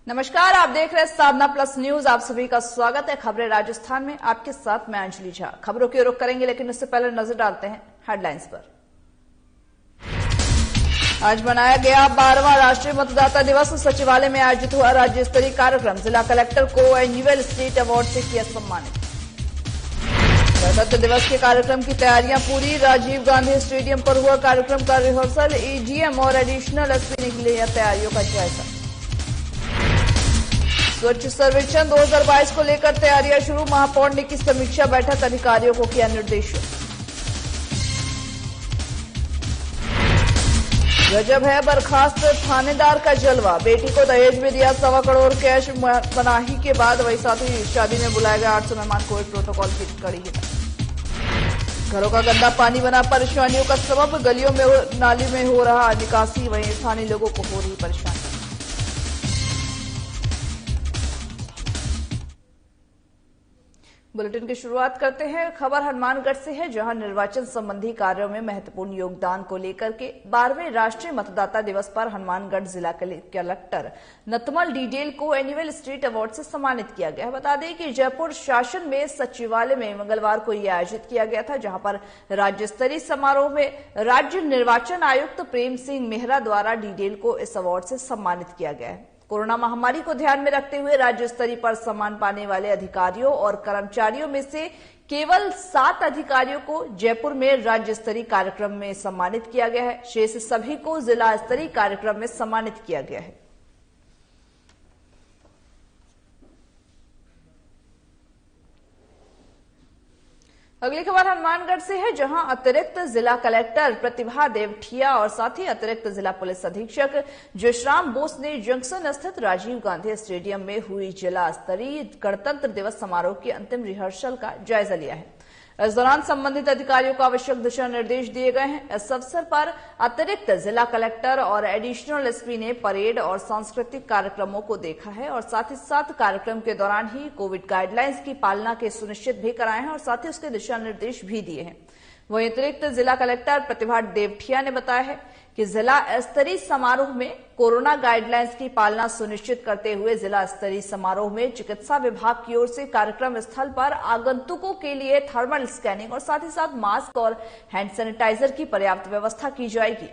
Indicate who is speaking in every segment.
Speaker 1: नमस्कार, आप देख रहे हैं साधना प्लस न्यूज। आप सभी का स्वागत है। खबरें राजस्थान में आपके साथ मैं अंजलि झा। खबरों की रुख करेंगे, लेकिन उससे पहले नजर डालते हैं हेडलाइंस पर। आज मनाया गया 12वां राष्ट्रीय मतदाता दिवस। सचिवालय में आयोजित हुआ राज्य स्तरीय कार्यक्रम। जिला कलेक्टर को एनुअल स्टेट अवार्ड से किया सम्मानित। गणतंत्र दिवस के कार्यक्रम की तैयारियां पूरी। राजीव गांधी स्टेडियम पर हुआ कार्यक्रम का रिहर्सल। एडीएम और एडिशनल एसपी ने लिया तैयारियों का जायजा। स्वच्छ सर्वेक्षण 2022 को लेकर तैयारियां शुरू। महापौर ने की समीक्षा बैठक, अधिकारियों को किया निर्देशित। गजब है बर्खास्त थानेदार का जलवा। बेटी को दहेज में दिया 1.25 करोड़ कैश। मनाही के बाद वही साथी शादी में बुलाए गए 800 मेहमान। कोविड प्रोटोकॉल की कड़ी हिदायत। घरों का गंदा पानी बना परेशानियों का सबब। गलियों में नाली में हो रहा निकासी, वहीं स्थानीय लोगों को हो रही परेशानी। बुलेटिन की शुरुआत करते हैं। खबर हनुमानगढ़ से है, जहां निर्वाचन संबंधी कार्यों में महत्वपूर्ण योगदान को लेकर के 12वें राष्ट्रीय मतदाता दिवस पर हनुमानगढ़ जिला कलेक्टर नतमल डीडेल को एनुअल स्टेट अवार्ड से सम्मानित किया गया है। बता दें कि जयपुर शासन में सचिवालय में मंगलवार को यह आयोजित किया गया था, जहां पर राज्य स्तरीय समारोह में राज्य निर्वाचन आयुक्त प्रेम सिंह मेहरा द्वारा डीडेल को इस अवार्ड से सम्मानित किया गया है। कोरोना महामारी को ध्यान में रखते हुए राज्य स्तरीय पर सम्मान पाने वाले अधिकारियों और कर्मचारियों में से केवल 7 अधिकारियों को जयपुर में राज्य स्तरीय कार्यक्रम में सम्मानित किया गया है। शेष सभी को जिला स्तरीय कार्यक्रम में सम्मानित किया गया है। अगली खबर हनुमानगढ़ से है, जहां अतिरिक्त जिला कलेक्टर प्रतिभा देवठिया और साथ ही अतिरिक्त जिला पुलिस अधीक्षक जयश्राम बोस ने जंक्शन स्थित राजीव गांधी स्टेडियम में हुई जिला स्तरीय गणतंत्र दिवस समारोह की अंतिम रिहर्सल का जायजा लिया है। इस दौरान संबंधित अधिकारियों को आवश्यक दिशा निर्देश दिए गए हैं। इस अवसर पर अतिरिक्त जिला कलेक्टर और एडिशनल एसपी ने परेड और सांस्कृतिक कार्यक्रमों को देखा है और साथ ही साथ कार्यक्रम के दौरान ही कोविड गाइडलाइंस की पालना के सुनिश्चित भी कराए हैं और साथ ही उसके दिशा निर्देश भी दिए हैं। वहीं अतिरिक्त जिला कलेक्टर प्रतिभा देवठिया ने बताया है कि जिला स्तरीय समारोह में कोरोना गाइडलाइंस की पालना सुनिश्चित करते हुए जिला स्तरीय समारोह में चिकित्सा विभाग की ओर से कार्यक्रम स्थल पर आगंतुकों के लिए थर्मल स्कैनिंग और साथ ही साथ मास्क और हैंड सैनिटाइजर की पर्याप्त व्यवस्था की जाएगी।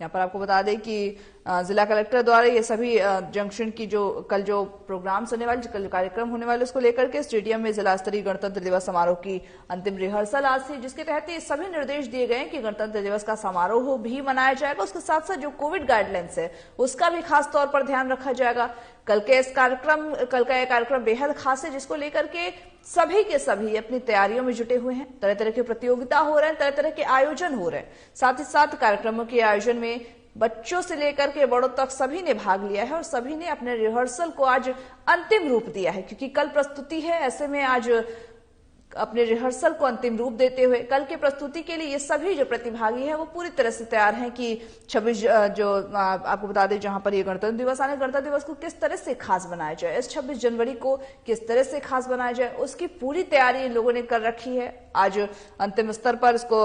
Speaker 1: यहाँ पर आपको बता दें कि जिला कलेक्टर द्वारा ये सभी जंक्शन की कल जो प्रोग्राम्स होने वाले, कल कार्यक्रम होने वाले, उसको लेकर के स्टेडियम में जिला स्तरीय गणतंत्र दिवस समारोह की अंतिम रिहर्सल आज से, जिसके तहत ये सभी निर्देश दिए गए हैं कि गणतंत्र दिवस का समारोह भी मनाया जाएगा। उसके साथ साथ जो कोविड गाइडलाइंस है उसका भी खास तौर पर ध्यान रखा जाएगा। कल का यह कार्यक्रम बेहद खास है, जिसको लेकर के सभी के सभी अपनी तैयारियों में जुटे हुए हैं। तरह तरह की प्रतियोगिता हो रहे हैं, तरह तरह के आयोजन हो रहे हैं। साथ ही साथ कार्यक्रमों के आयोजन में बच्चों से लेकर के बड़ों तक सभी ने भाग लिया है और सभी ने अपने रिहर्सल को आज अंतिम रूप दिया है, क्योंकि कल प्रस्तुति है। ऐसे में आज अपने रिहर्सल को अंतिम रूप देते हुए कल की प्रस्तुति के लिए ये सभी जो प्रतिभागी हैं वो पूरी तरह से तैयार हैं कि 26 जो आपको बता दें, जहां पर ये गणतंत्र दिवस आने, गणतंत्र दिवस को किस तरह से खास बनाया जाए, इस 26 जनवरी को किस तरह से खास बनाया जाए, उसकी पूरी तैयारी इन लोगों ने कर रखी है। आज अंतिम स्तर पर इसको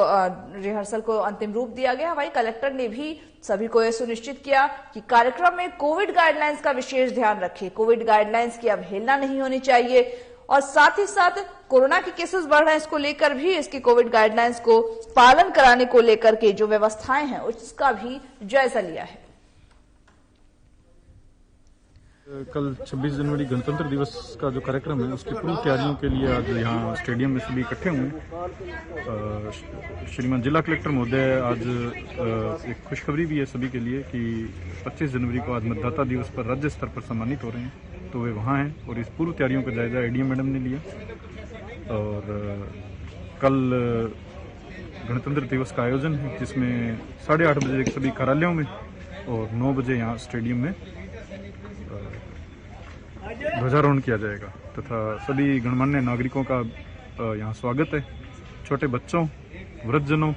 Speaker 1: रिहर्सल को अंतिम रूप दिया गया। वहीं कलेक्टर ने भी सभी को यह सुनिश्चित किया कि कार्यक्रम में कोविड गाइडलाइंस का विशेष ध्यान रखें। कोविड गाइडलाइंस की अवहेलना नहीं होनी चाहिए और साथ ही साथ कोरोना के केसेस बढ़ रहे हैं, इसको लेकर भी इसकी कोविड गाइडलाइंस को पालन कराने को लेकर के जो व्यवस्थाएं हैं उसका भी जायजा लिया है।
Speaker 2: कल 26 जनवरी गणतंत्र दिवस का जो कार्यक्रम है उसकी पूरी तैयारियों के लिए आज यहाँ स्टेडियम में सभी इकट्ठे हुए। श्रीमान जिला कलेक्टर महोदय आज एक खुशखबरी भी है सभी के लिए कि 25 जनवरी को आज मतदाता दिवस पर राज्य स्तर पर सम्मानित हो रहे हैं, तो वे वहाँ हैं और इस पूर्व तैयारियों का जायजा एडीएम मैडम ने लिया। और कल गणतंत्र दिवस का आयोजन है, जिसमें 8:30 बजे सभी कार्यालयों में और 9 बजे यहाँ स्टेडियम में ध्वजारोहण किया जाएगा तथा सभी गणमान्य नागरिकों का यहाँ स्वागत है। छोटे बच्चों, वृद्धजनों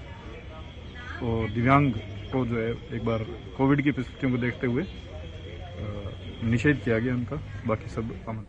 Speaker 2: और दिव्यांग को जो है एक बार कोविड की परिस्थितियों को देखते हुए निषेध किया गया उनका, बाकी सब अमन।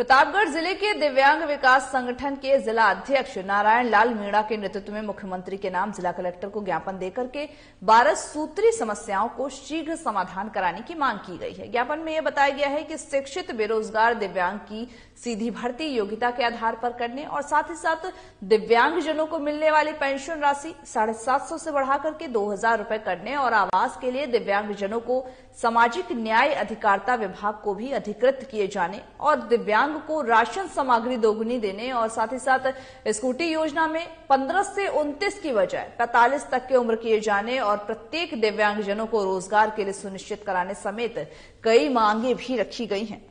Speaker 1: प्रतापगढ़ जिले के दिव्यांग विकास संगठन के जिला अध्यक्ष नारायण लाल मीणा के नेतृत्व में मुख्यमंत्री के नाम जिला कलेक्टर को ज्ञापन देकर के 12 सूत्री समस्याओं को शीघ्र समाधान कराने की मांग की गई है। ज्ञापन में यह बताया गया है कि शिक्षित बेरोजगार दिव्यांग की सीधी भर्ती योग्यता के आधार पर करने और साथ ही साथ दिव्यांगजनों को मिलने वाली पेंशन राशि 750 से बढ़ाकर के 2000 रुपए करने और आवास के लिए दिव्यांगजनों को सामाजिक न्याय अधिकारिता विभाग को भी अधिकृत किए जाने और दिव्यांग को राशन सामग्री दोगुनी देने और साथ ही साथ स्कूटी योजना में 15 से 29 की बजाय 45 तक की उम्र किए जाने और प्रत्येक दिव्यांगजनों को रोजगार के लिए सुनिश्चित कराने समेत कई मांगे भी रखी गई हैं।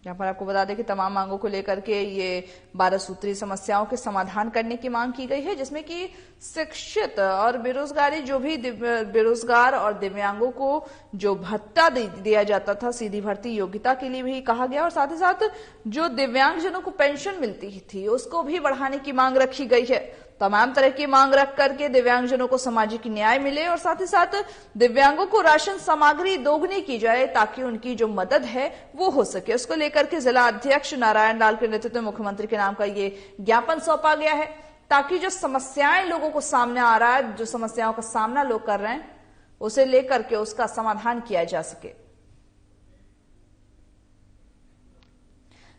Speaker 1: यहाँ पर आपको बता दें कि तमाम मांगों को लेकर के ये 12 सूत्री समस्याओं के समाधान करने की मांग की गई है, जिसमें कि शिक्षित और बेरोजगारी जो भी बेरोजगार और दिव्यांगों को जो भत्ता दिया जाता था सीधी भर्ती योग्यता के लिए भी कहा गया और साथ ही साथ जो दिव्यांगजनों को पेंशन मिलती थी उसको भी बढ़ाने की मांग रखी गई है। तमाम तरह की मांग रख करके दिव्यांगजनों को सामाजिक न्याय मिले और साथ ही साथ दिव्यांगों को राशन सामग्री दोगुनी की जाए ताकि उनकी जो मदद है वो हो सके। उसको लेकर के जिला अध्यक्ष नारायण लाल के नेतृत्व में मुख्यमंत्री के नाम का ये ज्ञापन सौंपा गया है ताकि जो समस्याएं लोगों को सामने आ रहा है, जो समस्याओं का सामना लोग कर रहे हैं, उसे लेकर के उसका समाधान किया जा सके।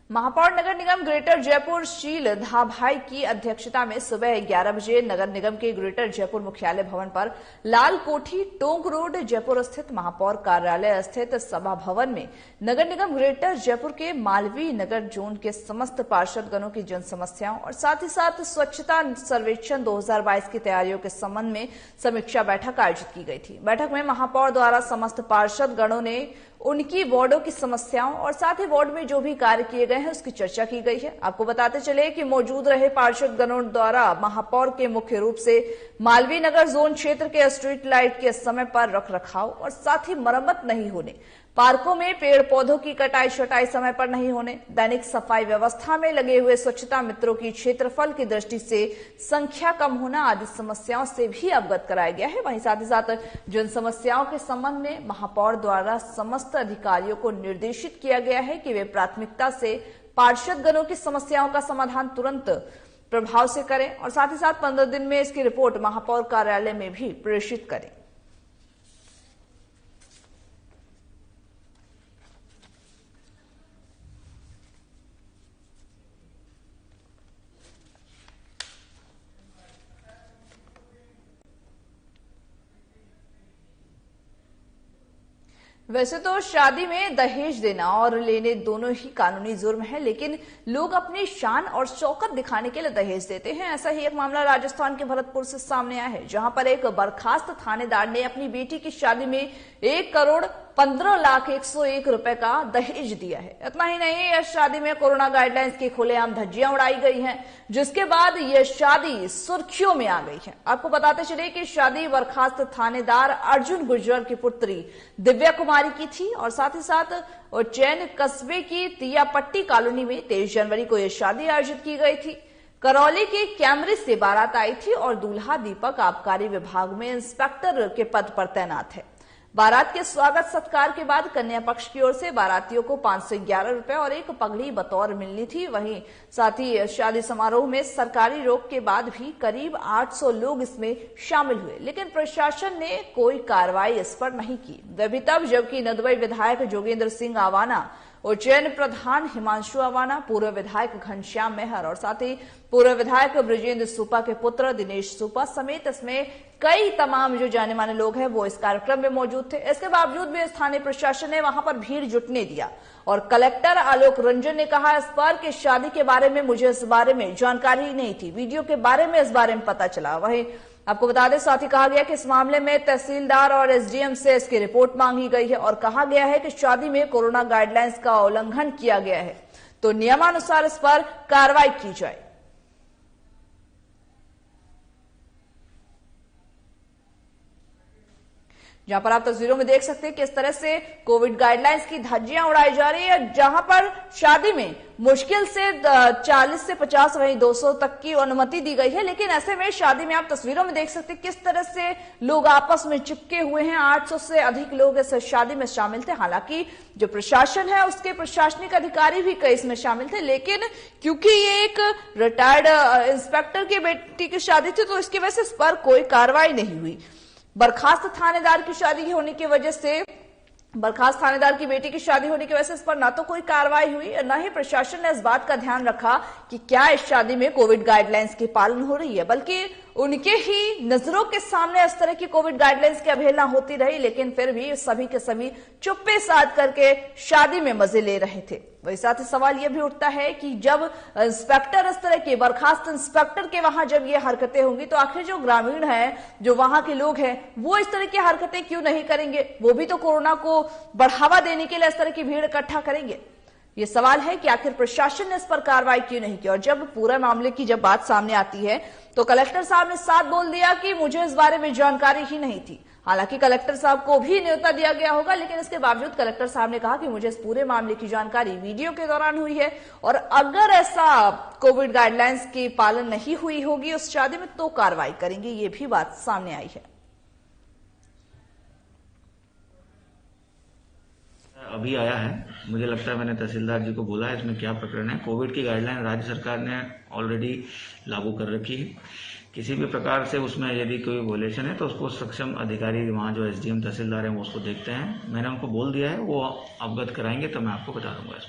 Speaker 1: महापौर नगर निगम ग्रेटर जयपुर शील धाभाई की अध्यक्षता में सुबह 11 बजे नगर निगम के ग्रेटर जयपुर मुख्यालय भवन पर लाल कोठी टोंक रोड जयपुर स्थित महापौर कार्यालय स्थित सभा भवन में नगर निगम ग्रेटर जयपुर के मालवीय नगर जोन के समस्त पार्षदगणों की जन समस्याओं और साथ ही साथ स्वच्छता सर्वेक्षण 2022 की तैयारियों के संबंध में समीक्षा बैठक आयोजित की गई थी। बैठक में महापौर द्वारा समस्त पार्षदगणों ने उनकी वार्डों की समस्याओं और साथ ही वार्ड में जो भी कार्य किए गए हैं उसकी चर्चा की गई है। आपको बताते चले कि मौजूद रहे पार्षदगणों द्वारा महापौर के मुख्य रूप से मालवीय नगर जोन क्षेत्र के स्ट्रीट लाइट के समय पर रखरखाव और साथ ही मरम्मत नहीं होने, पार्कों में पेड़ पौधों की कटाई छटाई समय पर नहीं होने, दैनिक सफाई व्यवस्था में लगे हुए स्वच्छता मित्रों की क्षेत्रफल की दृष्टि से संख्या कम होना आदि समस्याओं से भी अवगत कराया गया है। वहीं साथ ही साथ जिन समस्याओं के संबंध में महापौर द्वारा समस्त अधिकारियों को निर्देशित किया गया है कि वे प्राथमिकता से पार्षदगणों की समस्याओं का समाधान तुरंत प्रभाव से करें और साथ ही साथ 15 दिन में इसकी रिपोर्ट महापौर कार्यालय में भी प्रेषित करें। वैसे तो शादी में दहेज देना और लेने दोनों ही कानूनी जुर्म है, लेकिन लोग अपनी शान और शौकत दिखाने के लिए दहेज देते हैं। ऐसा ही एक मामला राजस्थान के भरतपुर से सामने आया है, जहां पर एक बर्खास्त थानेदार ने अपनी बेटी की शादी में 1,15,01,01 रुपए का दहेज दिया है। इतना ही नहीं, इस शादी में कोरोना गाइडलाइंस की खुलेआम धज्जियां उड़ाई गई हैं, जिसके बाद यह शादी सुर्खियों में आ गई है। आपको बताते चले कि शादी बर्खास्त थानेदार अर्जुन गुर्जर की पुत्री दिव्या कुमारी की थी और साथ ही साथ उज्जैन कस्बे की तियापट्टी कॉलोनी में 23 जनवरी को यह शादी आयोजित की गई थी। करौली के कैमरे से बारात आई थी और दूल्हा दीपक आबकारी विभाग में इंस्पेक्टर के पद पर तैनात है। बारात के स्वागत सत्कार के बाद कन्या पक्ष की ओर से बारातियों को 511 रुपए और एक पगड़ी बतौर मिलनी थी। वहीं साथ ही शादी समारोह में सरकारी रोक के बाद भी करीब 800 लोग इसमें शामिल हुए, लेकिन प्रशासन ने कोई कार्रवाई इस पर नहीं की। वह भी तब जबकि नदवई विधायक जोगेंद्र सिंह आवाना, उज्जैन प्रधान हिमांशु आवाना, पूर्व विधायक घनश्याम मेहर और साथ ही पूर्व विधायक ब्रजेंद्र सुपा के पुत्र दिनेश सुपा समेत इसमें कई तमाम जो जाने माने लोग हैं वो इस कार्यक्रम में मौजूद थे। इसके बावजूद भी स्थानीय प्रशासन ने वहां पर भीड़ जुटने दिया और कलेक्टर आलोक रंजन ने कहा इस पर कि शादी के बारे में मुझे इस बारे में जानकारी नहीं थी, वीडियो के बारे में इस बारे में पता चला। वहीं आपको बता दें, साथ ही कहा गया कि इस मामले में तहसीलदार और एसडीएम से इसकी रिपोर्ट मांगी गई है और कहा गया है कि शादी में कोरोना गाइडलाइंस का उल्लंघन किया गया है तो नियमानुसार इस पर कार्रवाई की जाए। जहां पर आप तस्वीरों में देख सकते हैं किस तरह से कोविड गाइडलाइंस की धज्जियां उड़ाई जा रही है। जहां पर शादी में मुश्किल से 40 से 50 वहीं 200 तक की अनुमति दी गई है, लेकिन ऐसे में शादी में आप तस्वीरों में देख सकते हैं किस तरह से लोग आपस में चिपके हुए हैं। 800 से अधिक लोग इस शादी में शामिल थे। हालांकि जो प्रशासन है उसके प्रशासनिक अधिकारी भी कई इसमें शामिल थे, लेकिन क्योंकि ये एक रिटायर्ड इंस्पेक्टर की बेटी की शादी थी तो इसकी वजह से इस पर कोई कार्रवाई नहीं हुई। बर्खास्त थानेदार की शादी होने की वजह से, बर्खास्त थानेदार की बेटी की शादी होने की वजह से इस पर ना तो कोई कार्रवाई हुई और न ही प्रशासन ने इस बात का ध्यान रखा कि क्या इस शादी में कोविड गाइडलाइंस की पालन हो रही है, बल्कि उनके ही नजरों के सामने इस तरह की कोविड गाइडलाइंस की अवहेलना होती रही। लेकिन फिर भी सभी के सभी चुप्पे साध करके शादी में मजे ले रहे थे। वही साथ ही सवाल यह भी उठता है कि जब इंस्पेक्टर इस तरह के बर्खास्त इंस्पेक्टर के वहां जब ये हरकतें होंगी तो आखिर जो ग्रामीण हैं, जो वहां के लोग हैं, वो इस तरह की हरकतें क्यों नहीं करेंगे? वो भी तो कोरोना को बढ़ावा देने के लिए इस तरह की भीड़ इकट्ठा करेंगे। ये सवाल है कि आखिर प्रशासन ने इस पर कार्रवाई क्यों नहीं की। और जब पूरे मामले की जब बात सामने आती है तो कलेक्टर साहब ने साफ बोल दिया कि मुझे इस बारे में जानकारी ही नहीं थी। हालांकि कलेक्टर साहब को भी न्योता दिया गया होगा, लेकिन इसके बावजूद कलेक्टर साहब ने कहा कि मुझे इस पूरे मामले की जानकारी वीडियो के दौरान हुई है और अगर ऐसा कोविड गाइडलाइंस की पालन नहीं हुई होगी उस शादी में तो कार्रवाई करेंगे। ये भी बात सामने आई है।
Speaker 3: अभी आया है, मुझे लगता है मैंने तहसीलदार जी को बोला है इसमें क्या प्रकरण है। कोविड की गाइडलाइन राज्य सरकार ने ऑलरेडी लागू कर रखी है। किसी भी प्रकार से उसमें यदि कोई वोलेशन है तो उसको सक्षम अधिकारी वहाँ जो एसडीएम तहसीलदार हैं वो उसको देखते हैं। मैंने उनको बोल दिया है, वो अवगत कराएंगे तो मैं आपको बता दूंगा।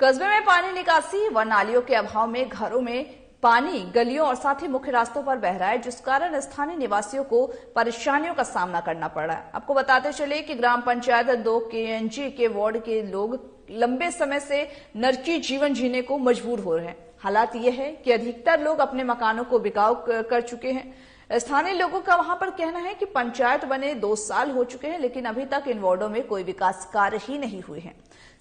Speaker 1: कस्बे में पानी निकासी व नालियों के अभाव में घरों में पानी गलियों और साथ ही मुख्य रास्तों पर बह रहा है, जिस कारण स्थानीय निवासियों को परेशानियों का सामना करना पड़ रहा है। आपको बताते चले कि ग्राम पंचायत 2 KNG के वार्ड के लोग लंबे समय से नरकी जीवन जीने को मजबूर हो रहे हैं। हालात यह है कि अधिकतर लोग अपने मकानों को बिकाऊ कर चुके हैं। स्थानीय लोगों का वहां पर कहना है कि पंचायत बने 2 साल हो चुके हैं, लेकिन अभी तक इन वार्डों में कोई विकास कार्य ही नहीं हुए हैं।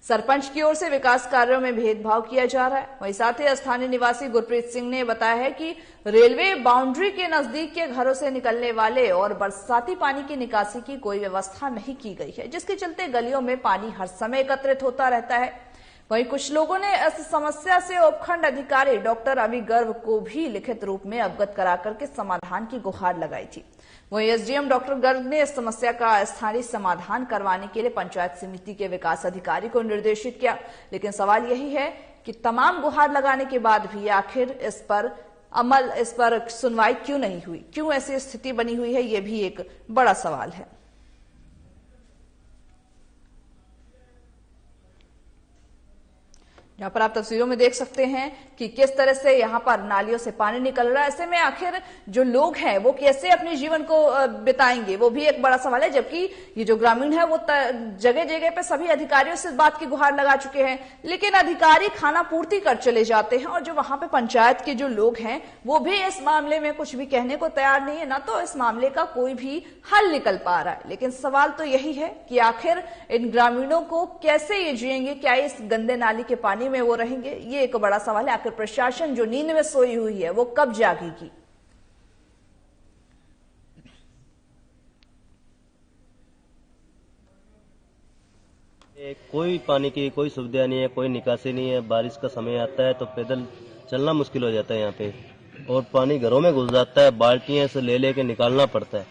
Speaker 1: सरपंच की ओर से विकास कार्यों में भेदभाव किया जा रहा है। वहीं साथ ही स्थानीय निवासी गुरप्रीत सिंह ने बताया है कि रेलवे बाउंड्री के नजदीक के घरों से निकलने वाले और बरसाती पानी की निकासी की कोई व्यवस्था नहीं की गई है, जिसके चलते गलियों में पानी हर समय एकत्रित होता रहता है। वहीं कुछ लोगों ने इस समस्या से उपखंड अधिकारी डॉक्टर अभी गर्व को भी लिखित रूप में अवगत करा करके समाधान की गुहार लगाई थी। वहीं एसडीएम डॉक्टर गर्ग ने इस समस्या का स्थायी समाधान करवाने के लिए पंचायत समिति के विकास अधिकारी को निर्देशित किया, लेकिन सवाल यही है कि तमाम गुहार लगाने के बाद भी आखिर इस पर सुनवाई क्यों नहीं हुई, क्यों ऐसी स्थिति बनी हुई है, ये भी एक बड़ा सवाल है। यहाँ पर आप तस्वीरों में देख सकते हैं कि किस तरह से यहाँ पर नालियों से पानी निकल रहा है। ऐसे में आखिर जो लोग हैं वो कैसे अपने जीवन को बिताएंगे, वो भी एक बड़ा सवाल है। जबकि ये जो ग्रामीण है वो जगह जगह पे सभी अधिकारियों से इस बात की गुहार लगा चुके हैं, लेकिन अधिकारी खाना पूर्ति कर चले जाते हैं और जो वहां पे पंचायत के जो लोग हैं वो भी इस मामले में कुछ भी कहने को तैयार नहीं है, ना तो इस मामले का कोई भी हल निकल पा रहा है। लेकिन सवाल तो यही है कि आखिर इन ग्रामीणों को कैसे ये जिएंगे, क्या इस गंदे नाली के पानी में वो रहेंगे, ये एक बड़ा सवाल है। आखिर प्रशासन जो नींद में सोई हुई है वो कब जागेगी।
Speaker 4: कोई पानी की कोई सुविधा नहीं है, कोई निकासी नहीं है। बारिश का समय आता है तो पैदल चलना मुश्किल हो जाता है यहाँ पे, और पानी घरों में घुस जाता है, बाल्टियां से ले लेके निकालना पड़ता है।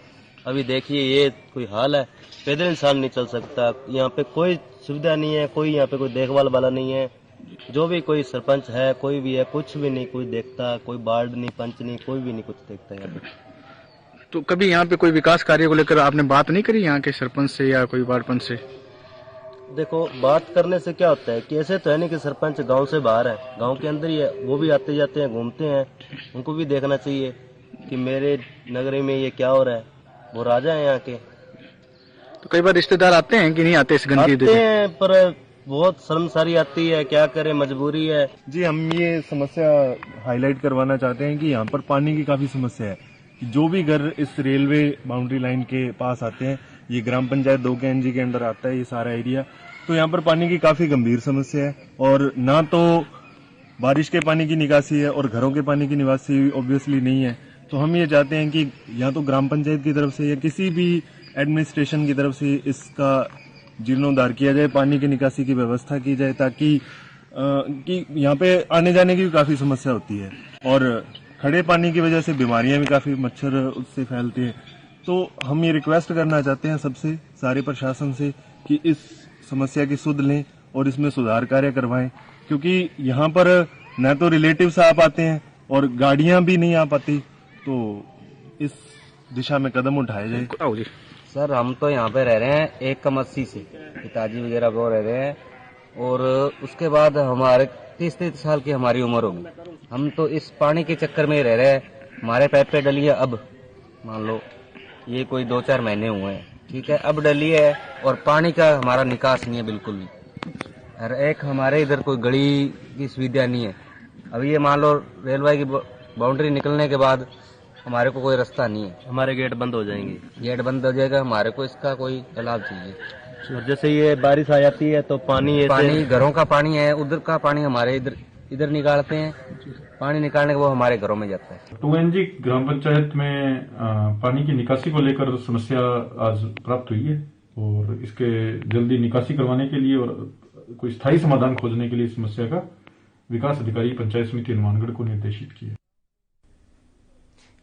Speaker 4: अभी देखिए ये कोई हाल है, पैदल इंसान नहीं चल सकता। यहाँ पे कोई सुविधा नहीं है, कोई यहाँ पे कोई देखभाल वाला नहीं है। जो भी कोई सरपंच है, कोई भी है, कुछ भी नहीं कोई देखता, कोई वार्ड नहीं, पंच नहीं, कोई भी नहीं कुछ देखता यहाँ पे।
Speaker 2: तो कभी यहाँ पे कोई विकास कार्य को लेकर आपने बात नहीं करी यहाँ के सरपंच से या कोई वार्ड पंच से?
Speaker 4: देखो, बात करने से क्या होता है कि ऐसे तो है नहीं कि सरपंच गांव से बाहर है, गांव के अंदर ही है। वो भी आते जाते हैं, घूमते हैं, उनको भी देखना चाहिए कि मेरे नगरी में ये क्या हो रहा है। वो राजा है यहाँ के।
Speaker 2: तो कई बार रिश्तेदार आते हैं कि नहीं आते इस गंदगी?
Speaker 4: आते हैं, पर बहुत शर्मसारी आती है, क्या करें, मजबूरी है।
Speaker 5: जी, हम ये समस्या हाईलाइट करवाना चाहते हैं कि यहाँ पर पानी की काफी समस्या है। जो भी घर इस रेलवे बाउंड्री लाइन के पास आते हैं, ये ग्राम पंचायत 2 KNG के अंदर आता है ये सारा एरिया, तो यहाँ पर पानी की काफी गंभीर समस्या है। और ना तो बारिश के पानी की निकासी है और घरों के पानी की निकासी ऑब्वियसली नहीं है। तो हम ये चाहते हैं कि या तो ग्राम पंचायत की तरफ से या किसी भी एडमिनिस्ट्रेशन की तरफ से इसका जीर्णोद्धार किया जाए, पानी की निकासी की व्यवस्था की जाए, ताकि कि यहाँ पे आने जाने की भी काफी समस्या होती है और खड़े पानी की वजह से बीमारियां भी काफी, मच्छर उससे फैलते हैं। तो हम ये रिक्वेस्ट करना चाहते हैं सबसे, सारे प्रशासन से, कि इस समस्या की सुध लें और इसमें सुधार कार्य करवाएं, क्योंकि यहाँ पर न तो रिलेटिव्स आ पाते हैं और गाड़ियां भी नहीं आ पाती। तो इस दिशा में कदम उठाए जाए।
Speaker 6: सर हम तो यहाँ पे रह रहे हैं 180 से, पिताजी वगैरह वो रह रहे हैं और उसके बाद हमारे 30 साल की हमारी उम्र होगी। हम तो इस पानी के चक्कर में ही रह रहे हैं। हमारे पैप पे डली है, अब मान लो ये कोई 2-4 महीने हुए हैं, ठीक है, अब डली है और पानी का हमारा निकास नहीं है बिल्कुल भी। और एक हमारे इधर कोई गली की सुविधा नहीं है। अब ये मान लो रेलवे की बाउंड्री निकलने के बाद हमारे को कोई रास्ता नहीं है,
Speaker 4: हमारे गेट बंद हो जाएंगे।
Speaker 6: गेट बंद हो जाएगा, हमारे को इसका कोई इलाज चाहिए।
Speaker 4: और जैसे ये बारिश आ जाती है तो पानी
Speaker 6: घरों का पानी है, उधर का पानी हमारे इधर निकालते हैं, पानी निकालने के वो हमारे घरों में जाता है।
Speaker 2: 2NG ग्राम पंचायत में पानी की निकासी को लेकर समस्या आज प्राप्त हुई है और इसके जल्दी निकासी करवाने के लिए और कोई स्थायी समाधान खोजने के लिए समस्या का विकास अधिकारी पंचायत समिति हनुमानगढ़ को निर्देशित किया।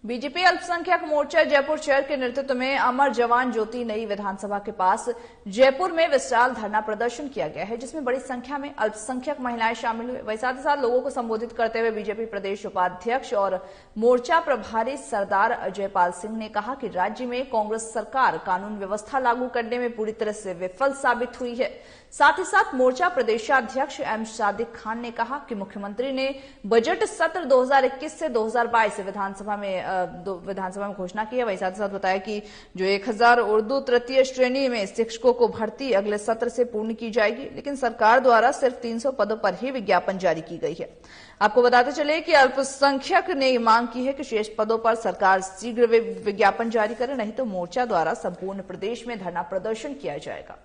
Speaker 1: बीजेपी अल्पसंख्यक मोर्चा जयपुर शहर के नेतृत्व में अमर जवान ज्योति नई विधानसभा के पास जयपुर में विशाल धरना प्रदर्शन किया गया है, जिसमें बड़ी संख्या में अल्पसंख्यक महिलाएं शामिल हुए। वही साथ ही साथ लोगों को संबोधित करते हुए बीजेपी प्रदेश उपाध्यक्ष और मोर्चा प्रभारी सरदार अजयपाल सिंह ने कहा कि राज्य में कांग्रेस सरकार कानून व्यवस्था लागू करने में पूरी तरह से विफल साबित हुई है। साथ ही साथ मोर्चा प्रदेशाध्यक्ष एम सादिक खान ने कहा कि मुख्यमंत्री ने बजट सत्र 2021 से 2022 विधानसभा में घोषणा की है। वही साथ ही साथ बताया कि जो 1000 उर्दू तृतीय श्रेणी में शिक्षकों को भर्ती अगले सत्र से पूर्ण की जाएगी, लेकिन सरकार द्वारा सिर्फ 300 पदों पर ही विज्ञापन जारी की गई है। आपको बताते चले कि अल्पसंख्यक ने मांग की है कि शेष पदों पर सरकार शीघ्र विज्ञापन जारी करे, नहीं तो मोर्चा द्वारा संपूर्ण प्रदेश में धरना प्रदर्शन किया जाएगा।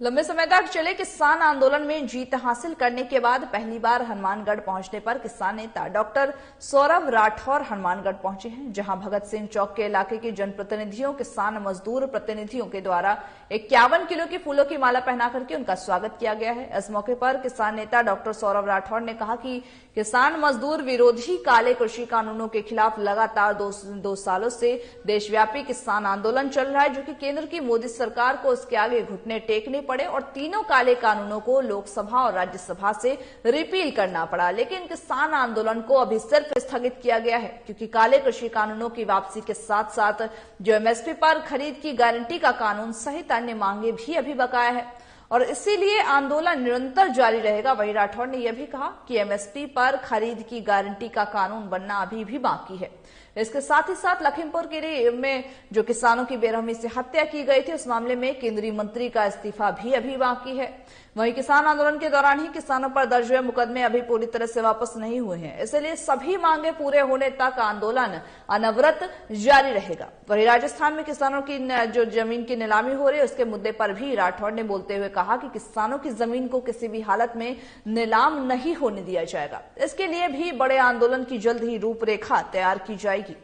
Speaker 1: लंबे समय तक चले किसान आंदोलन में जीत हासिल करने के बाद पहली बार हनुमानगढ़ पहुंचने पर किसान नेता डॉक्टर सौरभ राठौर हनुमानगढ़ पहुंचे हैं, जहां भगत सिंह चौक के इलाके के जनप्रतिनिधियों, किसान मजदूर प्रतिनिधियों के द्वारा 51 किलो की फूलों की माला पहना करके उनका स्वागत किया गया है। इस मौके पर किसान नेता डॉक्टर सौरभ राठौर ने कहा कि किसान मजदूर विरोधी काले कृषि कानूनों के खिलाफ लगातार दो सालों से देशव्यापी किसान आंदोलन चल रहा है, जो कि केंद्र की मोदी सरकार को उसके आगे घुटने टेकने पड़े और तीनों काले कानूनों को लोकसभा और राज्यसभा से रिपील करना पड़ा। लेकिन किसान आंदोलन को अभी सिर्फ स्थगित किया गया है, क्योंकि काले कृषि कानूनों की वापसी के साथ साथ जो एमएसपी पर खरीद की गारंटी का कानून सहित अन्य मांगे भी अभी बकाया है और इसीलिए आंदोलन निरंतर जारी रहेगा। वहीं राठौर ने यह भी कहा कि एमएसपी पर खरीद की गारंटी का कानून बनना अभी भी बाकी है। इसके साथ ही साथ लखीमपुर खीरी में जो किसानों की बेरहमी से हत्या की गई थी, उस मामले में केंद्रीय मंत्री का इस्तीफा भी अभी बाकी है। वहीं किसान आंदोलन के दौरान ही किसानों पर दर्ज हुए मुकदमे अभी पूरी तरह से वापस नहीं हुए हैं, इसलिए सभी मांगे पूरे होने तक आंदोलन अनवरत जारी रहेगा। वहीं राजस्थान में किसानों की जो जमीन की नीलामी हो रही है, उसके मुद्दे पर भी राठौर ने बोलते हुए कहा कि किसानों की जमीन को किसी भी हालत में नीलाम नहीं होने दिया जाएगा। इसके लिए भी बड़े आंदोलन की जल्द ही रूपरेखा तैयार की जाएगी।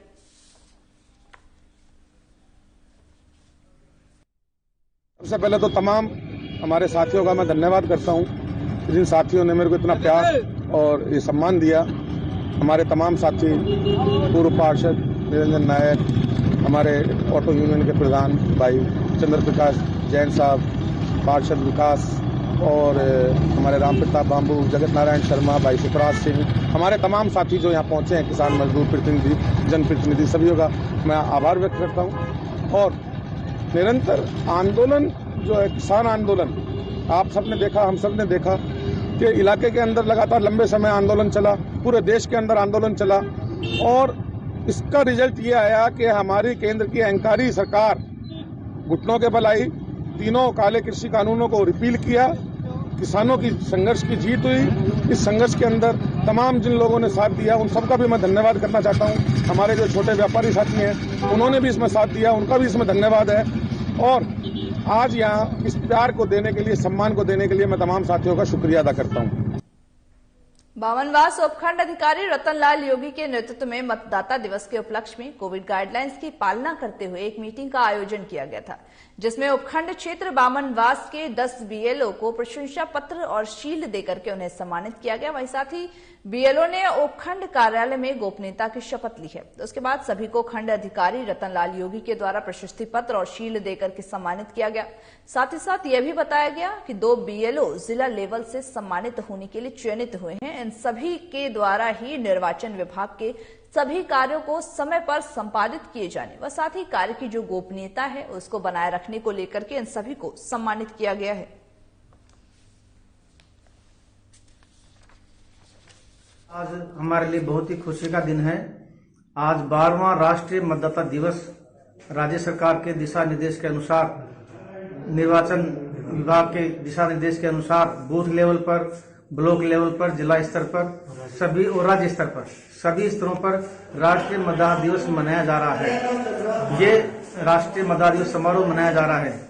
Speaker 7: सबसे पहले तो तमाम हमारे साथियों का मैं धन्यवाद करता हूं, जिन साथियों ने मेरे को इतना प्यार और ये सम्मान दिया। हमारे तमाम साथी, पूर्व पार्षद निरंजन नायक, हमारे ऑटो यूनियन के प्रधान भाई चंद्र प्रकाश जैन साहब, पार्षद विकास और हमारे राम प्रताप बाम्बू, जगत नारायण शर्मा, भाई सुखराज सिंह, हमारे तमाम साथी जो यहाँ पहुंचे हैं, किसान मजदूर प्रतिनिधि, जनप्रतिनिधि, सभी का मैं आभार व्यक्त करता हूँ। और निरंतर आंदोलन जो है किसान आंदोलन, आप सबने देखा, हम सब ने देखा कि इलाके के अंदर लगातार लंबे समय आंदोलन चला, पूरे देश के अंदर आंदोलन चला और इसका रिजल्ट ये आया कि हमारी केंद्र की अहंकारी सरकार घुटनों के बल आई, तीनों काले कृषि कानूनों को रिपील किया, किसानों की संघर्ष की जीत हुई। इस संघर्ष के अंदर तमाम जिन लोगों ने साथ दिया उन सबका भी मैं धन्यवाद करना चाहता हूं। हमारे जो छोटे व्यापारी साथी हैं उन्होंने भी इसमें साथ दिया, उनका भी इसमें धन्यवाद है। और आज यहाँ इस प्यार को देने के लिए, सम्मान को देने के लिए मैं तमाम साथियों का शुक्रिया अदा करता हूँ।
Speaker 1: बामनवास उपखंड अधिकारी रतनलाल योगी के नेतृत्व में मतदाता दिवस के उपलक्ष्य में कोविड गाइडलाइंस की पालना करते हुए एक मीटिंग का आयोजन किया गया था, जिसमें उपखंड क्षेत्र बामनवास के 10 बीएलओ को प्रशंसा पत्र और शील्ड देकर के उन्हें सम्मानित किया गया। वहीं साथ ही बीएलओ ने उपखंड कार्यालय में गोपनीयता की शपथ ली है। उसके बाद सभी को खंड अधिकारी रतनलाल योगी के द्वारा प्रशस्ति पत्र और शील्ड देकर के सम्मानित किया गया। साथ ही साथ यह भी बताया गया कि 2 बीएलओ जिला लेवल से सम्मानित होने के लिए चयनित हुए हैं। इन सभी के द्वारा ही निर्वाचन विभाग के सभी कार्यों को समय पर संपादित किए जाने व साथ ही कार्य की जो गोपनीयता है उसको बनाए रखने को लेकर के इन सभी को सम्मानित किया गया है।
Speaker 8: आज हमारे लिए बहुत ही खुशी का दिन है। आज 12वां राष्ट्रीय मतदाता दिवस राज्य सरकार के दिशा निर्देश के अनुसार, निर्वाचन विभाग के दिशा निर्देश के अनुसार बूथ लेवल पर, ब्लॉक लेवल पर, जिला स्तर पर सभी और राज्य स्तर पर सभी स्तरों पर राष्ट्रीय मतदाता दिवस मनाया जा रहा है। ये राष्ट्रीय मतदाता दिवस समारोह मनाया जा रहा है।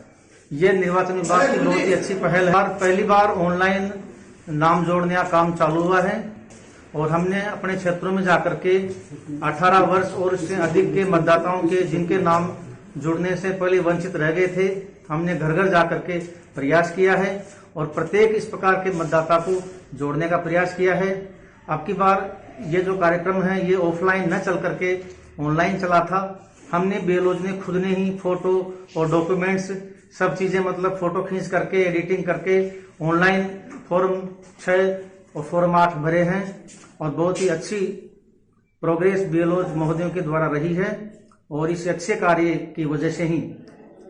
Speaker 8: ये निर्वाचन विभाग की बहुत ही अच्छी पहल है। पहली बार ऑनलाइन नाम जोड़ने का काम चालू हुआ है और हमने अपने क्षेत्रों में जाकर के 18 वर्ष और उससे अधिक के मतदाताओं के जिनके नाम जुड़ने से पहले वंचित रह गए थे, हमने घर घर जाकर के प्रयास किया है और प्रत्येक इस प्रकार के मतदाता को जोड़ने का प्रयास किया है। अब की बार ये जो कार्यक्रम है ये ऑफलाइन न चल करके ऑनलाइन चला था। हमने बीएलओज ने खुद ने ही फोटो और डॉक्यूमेंट्स सब चीजें मतलब फोटो खींच करके एडिटिंग करके ऑनलाइन फॉर्म 6 और फॉर्म 8 भरे हैं और बहुत ही अच्छी प्रोग्रेस बीएलओज महोदयों के द्वारा रही है और इस अच्छे कार्य की वजह से ही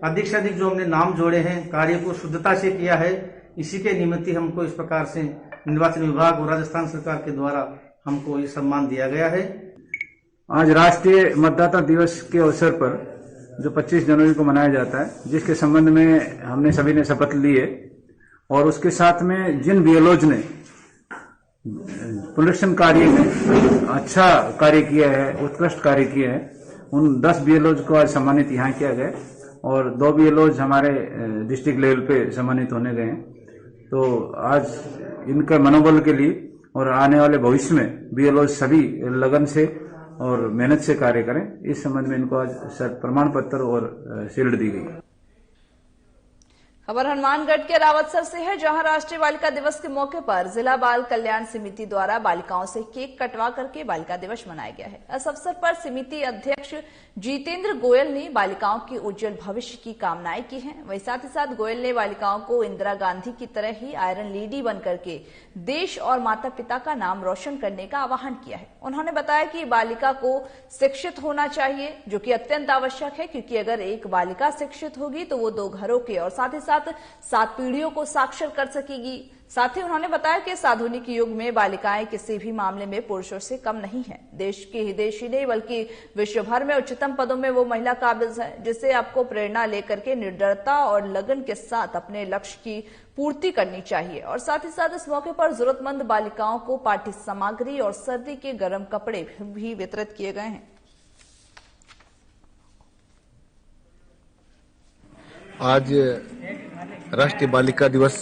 Speaker 8: अधिक से अधिक जो हमने नाम जोड़े हैं, कार्य को शुद्धता से किया है। इसी के निमित्त हमको इस प्रकार से निर्वाचन विभाग और राजस्थान सरकार के द्वारा हमको ये सम्मान दिया गया है।
Speaker 9: आज राष्ट्रीय मतदाता दिवस के अवसर पर जो 25 जनवरी को मनाया जाता है, जिसके संबंध में हमने सभी ने शपथ ली है और उसके साथ में जिन बीएलओज ने पुनरीक्षण कार्य में अच्छा कार्य किया है, उत्कृष्ट कार्य किया है, उन 10 बीएलओज को आज सम्मानित यहाँ किया गया और 2 बीएलओज हमारे डिस्ट्रिक्ट लेवल पे सम्मानित होने गए हैं। तो आज इनके मनोबल के लिए और आने वाले भविष्य में बीएलओ सभी लगन से और मेहनत से कार्य करें, इस संबंध में इनको आज प्रमाण पत्र और शील्ड दी गई।
Speaker 1: खबर हनुमानगढ़ के रावतसर से है, जहां राष्ट्रीय बालिका दिवस के मौके पर जिला बाल कल्याण समिति द्वारा बालिकाओं से केक कटवा करके बालिका दिवस मनाया गया है। इस अवसर पर समिति अध्यक्ष जितेंद्र गोयल ने बालिकाओं के उज्जवल भविष्य की कामनाएं की हैं। वहीं साथ ही साथ गोयल ने बालिकाओं को इंदिरा गांधी की तरह ही आयरन लेडी बन करके देश और माता पिता का नाम रोशन करने का आह्वान किया है। उन्होंने बताया कि बालिका को शिक्षित होना चाहिए, जो कि अत्यंत आवश्यक है, क्योंकि अगर एक बालिका शिक्षित होगी तो वो 2 घरों के और साथ ही साथ 7 पीढ़ियों को साक्षर कर सकेगी। साथ ही उन्होंने बताया कि इस आधुनिक युग में बालिकाएं किसी भी मामले में पुरुषों से कम नहीं है। देश की ही देश ही नहीं बल्कि विश्व भर में उच्चतम पदों में वो महिला काबिज है, जिससे आपको प्रेरणा लेकर के निर्दयता और लगन के साथ अपने लक्ष्य की पूर्ति करनी चाहिए। और साथ ही साथ इस मौके पर जरूरतमंद बालिकाओं को पाठ्य सामग्री और सर्दी के गर्म कपड़े भी वितरित किए गए हैं।
Speaker 10: आज राष्ट्रीय बालिका दिवस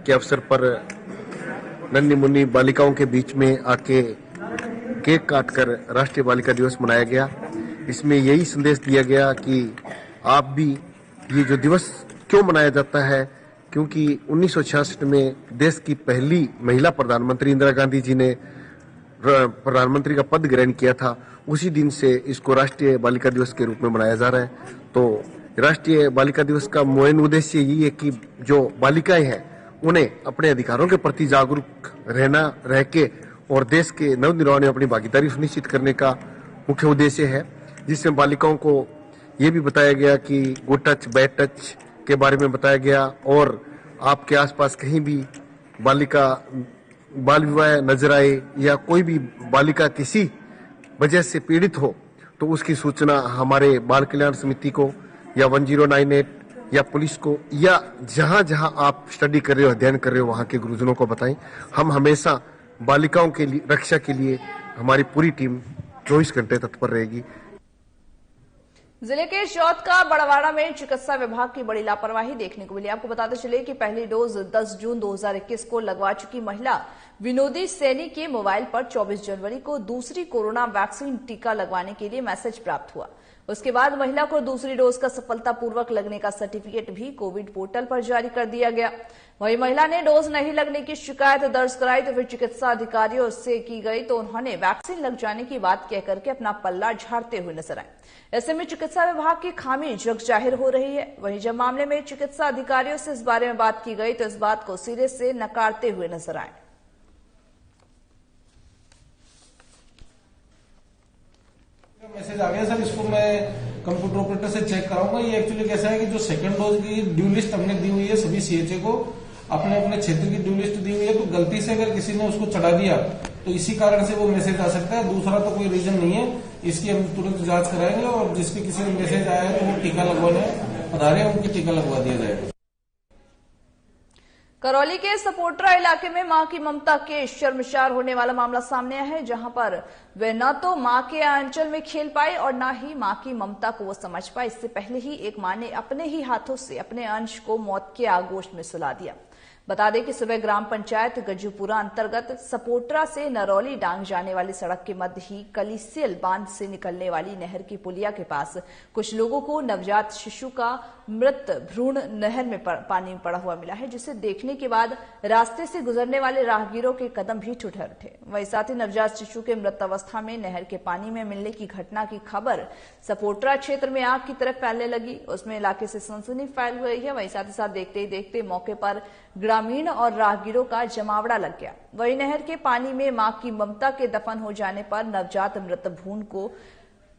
Speaker 10: के अवसर पर नन्ही मुन्नी बालिकाओं के बीच में आके केक काटकर राष्ट्रीय बालिका दिवस मनाया गया। इसमें यही संदेश दिया गया कि आप भी ये जो दिवस क्यों मनाया जाता है, क्योंकि 1966 में देश की पहली महिला प्रधानमंत्री इंदिरा गांधी जी ने प्रधानमंत्री का पद ग्रहण किया था। उसी दिन से इसको राष्ट्रीय बालिका दिवस के रूप में मनाया जा रहा है। तो राष्ट्रीय बालिका दिवस का मुख्य उद्देश्य यही है कि जो बालिकाएं हैं उन्हें अपने अधिकारों के प्रति जागरूक रह के और देश के नवनिर्माण में अपनी भागीदारी सुनिश्चित करने का मुख्य उद्देश्य है, जिसमें बालिकाओं को ये भी बताया गया कि गुड टच बैड टच के बारे में बताया गया और आपके आसपास कहीं भी बालिका बाल विवाह नजर आए या कोई भी बालिका किसी वजह से पीड़ित हो तो उसकी सूचना हमारे बाल कल्याण समिति को या 1098 या पुलिस को या जहां जहां आप स्टडी कर रहे हो, अध्ययन कर रहे हो, वहां के गुरुजनों को बताएं। हम हमेशा बालिकाओं के लिए रक्षा के लिए हमारी पूरी टीम 24 घंटे तत्पर रहेगी।
Speaker 1: जिले के चौथ का बड़वाड़ा में चिकित्सा विभाग की बड़ी लापरवाही देखने को मिली। आपको बताते चले कि पहली डोज 10 जून 2021 को लगवा चुकी महिला विनोदी सैनी के मोबाइल पर 24 जनवरी को दूसरी कोरोना वैक्सीन टीका लगवाने के लिए मैसेज प्राप्त हुआ। उसके बाद महिला को दूसरी डोज का सफलतापूर्वक लगने का सर्टिफिकेट भी कोविड पोर्टल पर जारी कर दिया गया। वहीं महिला ने डोज नहीं लगने की शिकायत दर्ज कराई तो फिर चिकित्सा अधिकारियों से की गई तो उन्होंने वैक्सीन लग जाने की बात कहकर के अपना पल्ला झाड़ते हुए नजर आए। ऐसे में चिकित्सा विभाग की खामी जग जाहिर हो रही है। वहीं जब मामले में चिकित्सा अधिकारियों से इस बारे में बात की गई तो इस बात को सिरे से नकारते हुए नजर आए।
Speaker 11: मैसेज आ गया सर, इसको मैं कंप्यूटर ऑपरेटर से चेक कराऊंगा। ये एक्चुअली कैसा है कि जो सेकंड डोज की ड्यू लिस्ट हमने दी हुई है सभी सीएचए को, अपने अपने क्षेत्र की ड्यू लिस्ट दी हुई है, तो गलती से अगर किसी ने उसको चढ़ा दिया तो इसी कारण से वो मैसेज आ सकता है। दूसरा तो कोई रीजन नहीं है, इसकी हम तुरंत जांच कराएंगे और जिसके किसी में मैसेज आया है तो वो टीका लगवाने पधारे हैं, उनकी टीका लगवा दिया जाएगा।
Speaker 1: करौली के सपोटरा इलाके में मां की ममता के शर्मसार होने वाला मामला सामने आया है, जहां पर वे न तो मां के आंचल में खेल पाए और न ही मां की ममता को वो समझ पाए। इससे पहले ही एक मां ने अपने ही हाथों से अपने अंश को मौत के आगोश में सुला दिया। बता दें कि सुबह ग्राम पंचायत गजूपुरा अंतर्गत सपोटरा से नरौली डांग जाने वाली सड़क के मध्य ही कलिसियल बांध से निकलने वाली नहर की पुलिया के पास कुछ लोगों को नवजात शिशु का मृत भ्रूण नहर में पानी में पड़ा हुआ मिला है, जिसे देखने के बाद रास्ते से गुजरने वाले राहगीरों के कदम भी ठिठुर उठे। वहीं साथ ही नवजात शिशु के मृत अवस्था में नहर के पानी में मिलने की घटना की खबर सपोटरा क्षेत्र में आग की तरफ फैलने लगी। उसमें इलाके से सनसनी फैल हुई है। वहीं साथ ही साथ देखते ही देखते मौके पर ग्रामीण और राहगीरों का जमावड़ा लग गया। वहीं नहर के पानी में मां की ममता के दफन हो जाने पर नवजात मृत भ्रूण को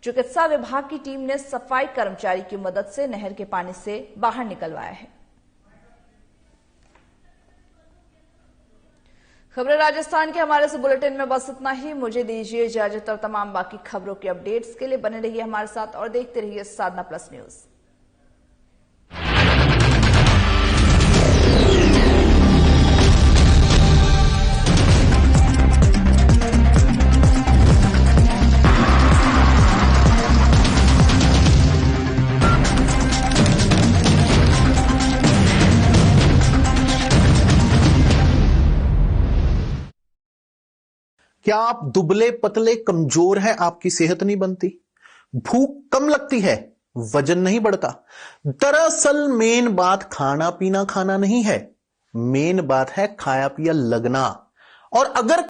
Speaker 1: चिकित्सा विभाग की टीम ने सफाई कर्मचारी की मदद से नहर के पानी से बाहर निकलवाया है। खबरें राजस्थान के हमारे इस बुलेटिन में बस इतना ही। मुझे दीजिए इजाजत और तमाम बाकी खबरों के अपडेट्स के लिए बने रहिए हमारे साथ और देखते रहिए साधना प्लस न्यूज।
Speaker 12: क्या आप दुबले पतले कमजोर हैं, आपकी सेहत नहीं बनती, भूख कम लगती है, वजन नहीं बढ़ता? दरअसल मेन बात खाना पीना खाना नहीं है, मेन बात है खाया पिया लगना। और अगर